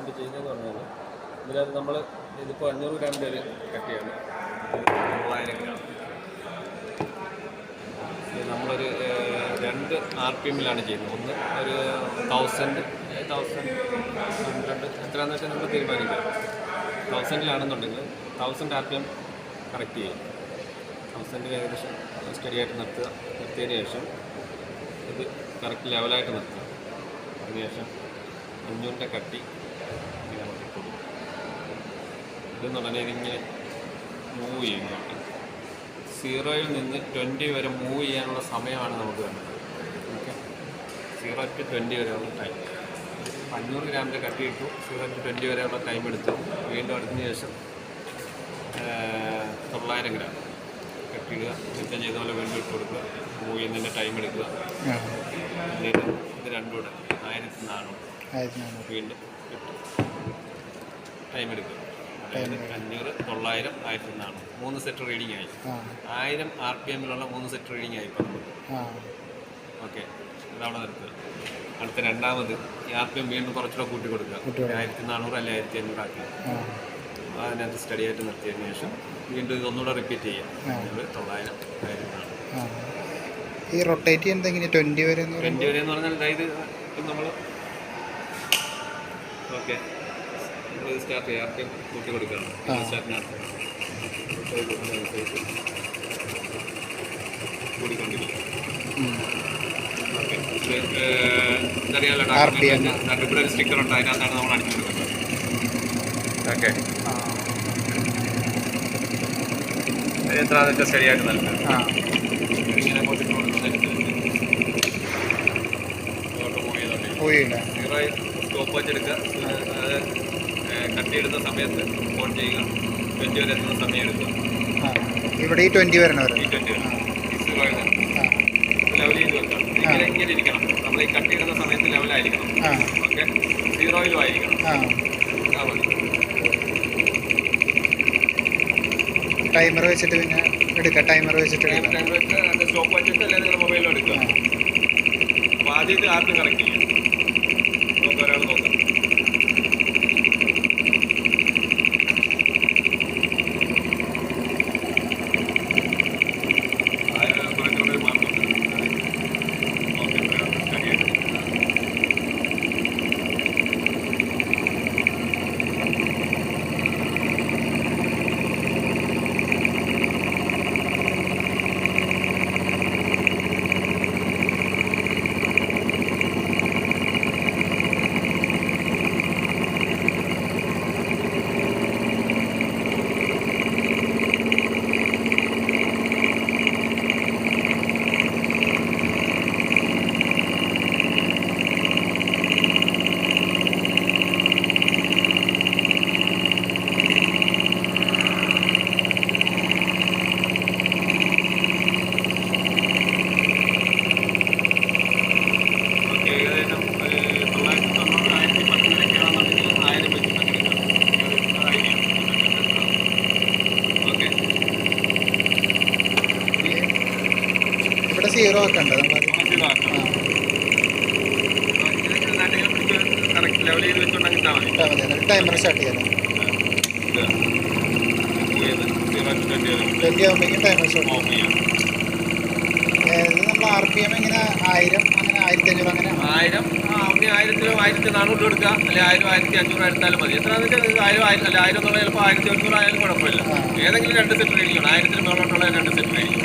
വേണ്ടി ചെയ്യുന്നതെന്ന് പറഞ്ഞാൽ ഇതിനകത്ത് നമ്മൾ ഇതിപ്പോൾ 500 ഗ്രാമിൻ്റെ ഒരു കട്ടിയാണ്. 900 ഗ്രാം. നമ്മളൊരു 2 RPM-ലാണ് ചെയ്യുന്നത്. ഒന്ന് ഒരു 1000 100 എത്രയാണെന്ന് വെച്ചാൽ നമ്മൾ തീരുമാനിക്കുക. 1000-ലാണെന്നുണ്ടെങ്കിൽ 1000 RPM കറക്റ്റ് ചെയ്യും. 1000 ഏകദേശം സ്റ്റഡിയായിട്ട് നിർത്തിയതിന് ശേഷം ഇത് കറക്റ്റ് ലെവലായിട്ട് നിർത്തുക. അതിനുശേഷം 500-ൻ്റെ കട്ടി ഇങ്ങനെ നമുക്ക് കൊടുക്കും. ഇതെന്ന് പറഞ്ഞാൽ ഇതിങ്ങനെ മൂവ് ചെയ്യുന്നുണ്ട്. 0-ൽ നിന്ന് 20 വരെ മൂവ് ചെയ്യാനുള്ള സമയമാണ് നമുക്ക് വേണ്ടത്. ഓക്കെ, 0 to 20 വരെയുള്ള ടൈം. 500 ഗ്രാമിൻ്റെ കട്ടി ഇട്ടു, 0 to 20 വരെയുള്ള ടൈം എടുത്തു. വീണ്ടും അടുത്തതിന് ശേഷം 900 ഗ്രാം കട്ടിയിടുക. നേരത്തെ ചെയ്ത പോലെ വീണ്ടും ഇട്ട് കൊടുക്കുക. മൂവ് ചെയ്യുന്നതിൻ്റെ ടൈം എടുക്കുക. എന്നിട്ട് ഇത് രണ്ടും കൂടെ 1400 വീണ്ടും ഇട്ടു ടൈം എടുക്കുക. അതായത് 500, 900, 1400 3 സെറ്റ് റീഡിങ് ആയി. 1000 RPM-ലുള്ള 3 സെറ്റ് റീഡിങ് ആയി ഇപ്പോൾ നമുക്ക്. ഓക്കെ, അതവിടെ നിർത്തുക. അടുത്ത രണ്ടാമത് ഈ RPM വീണ്ടും കുറച്ചുകൂടെ കൂട്ടി കൊടുക്കുക. 1400 അല്ലെ 1500 ആക്കി അതിനകത്ത് സ്റ്റഡി ആയിട്ട് നിർത്തിയതിന് ശേഷം വീണ്ടും ഇതൊന്നുകൂടെ റിപ്പീറ്റ് ചെയ്യാം. 900, 1400. ഈ റൊട്ടേറ്റ് ചെയ്യുന്നത് എങ്ങനെ 20 വരെ എന്ന് പറഞ്ഞാൽ അതായത് നമ്മൾ ഓക്കെ നമ്മൾ സ്റ്റാർട്ട് ചെയ്യാം. RPM കൂട്ടി കൊടുക്കുകയാണ്. സ്റ്റാർട്ടിനകത്ത് കൂടിക്കൊണ്ടിരിക്കുക. ഓക്കെ, ഇതറിയാലോ ഇവിടെ ഒരു സ്റ്റിക്കർ ഉണ്ട്, അതിനകത്താണ് നമ്മൾ അടിച്ചു കൊടുക്കുന്നത്. ഓക്കെ, എത്രയാണെന്ന് വെച്ചാൽ ശരിയായിട്ട് നൽകുക. ഇങ്ങനെ അങ്ങോട്ട് മൂവ് ചെയ്തോണ്ടിരിക്കും. 0 സ്റ്റോപ്പ് വെച്ചെടുക്കുക. അത് കട്ടിയെടുത്ത സമയത്ത് ഓൺ ചെയ്യുക. 20 വരെ എത്തുന്ന സമയം എടുക്കുക. ഇവിടെ ഈ 20 വരണം. ഈ 20 വരണം. ലെവൽ ചെയ്ത് വെക്കാം. ഇങ്ങനെ ഇരിക്കണം. നമ്മൾ ഈ കട്ടിയിടുന്ന സമയത്ത് ലെവലായിരിക്കണം. ഓക്കെ, 0-ലും ആയിരിക്കണം. ആ മതി. ടൈമർ വെച്ചിട്ട് പിന്നെ എടുക്കുക. ടൈമർ വെച്ചിട്ട് അതിൻ്റെ സ്റ്റോപ്പ് വെച്ചിട്ട് അല്ലെങ്കിൽ നിങ്ങളുടെ മൊബൈലിലും എടുക്കുക. അപ്പോൾ ആദ്യം ഇത് RPM കറക്റ്റ് ചെയ്യും. നമുക്ക് ഒരാൾ നോക്കാം. കുറച്ചുകൂടി മാർക്കും ഓക്കെ, സ്റ്റഡിയായിട്ട് ഇവിടെ 0 ആക്കണ്ട. ടൈമർ സ്റ്റാർട്ട് ചെയ്യാം. 20 ആകുമ്പോഴേക്കും ടൈമർ സ്റ്റാർട്ട് ചെയ്യാം. നമ്മൾ RPM എങ്ങനെ 1000 അങ്ങനെ 1500 അങ്ങനെ 1000 1000 1400 എടുക്കുക. അല്ലെങ്കിൽ 1000 1500 എടുത്താലും മതി. എത്രയാണെന്ന് വെച്ചാൽ 1000 അല്ല 1000 എന്നുള്ള ചിലപ്പോൾ 1100 ആയാലും കുഴപ്പമില്ല. ഏതെങ്കിലും 2 സെറ്റ് റീഡിംഗ് ആണ്. 1000-ന് മുകളിലോട്ടുള്ള 2 സെറ്റ് റീഡിംഗ്.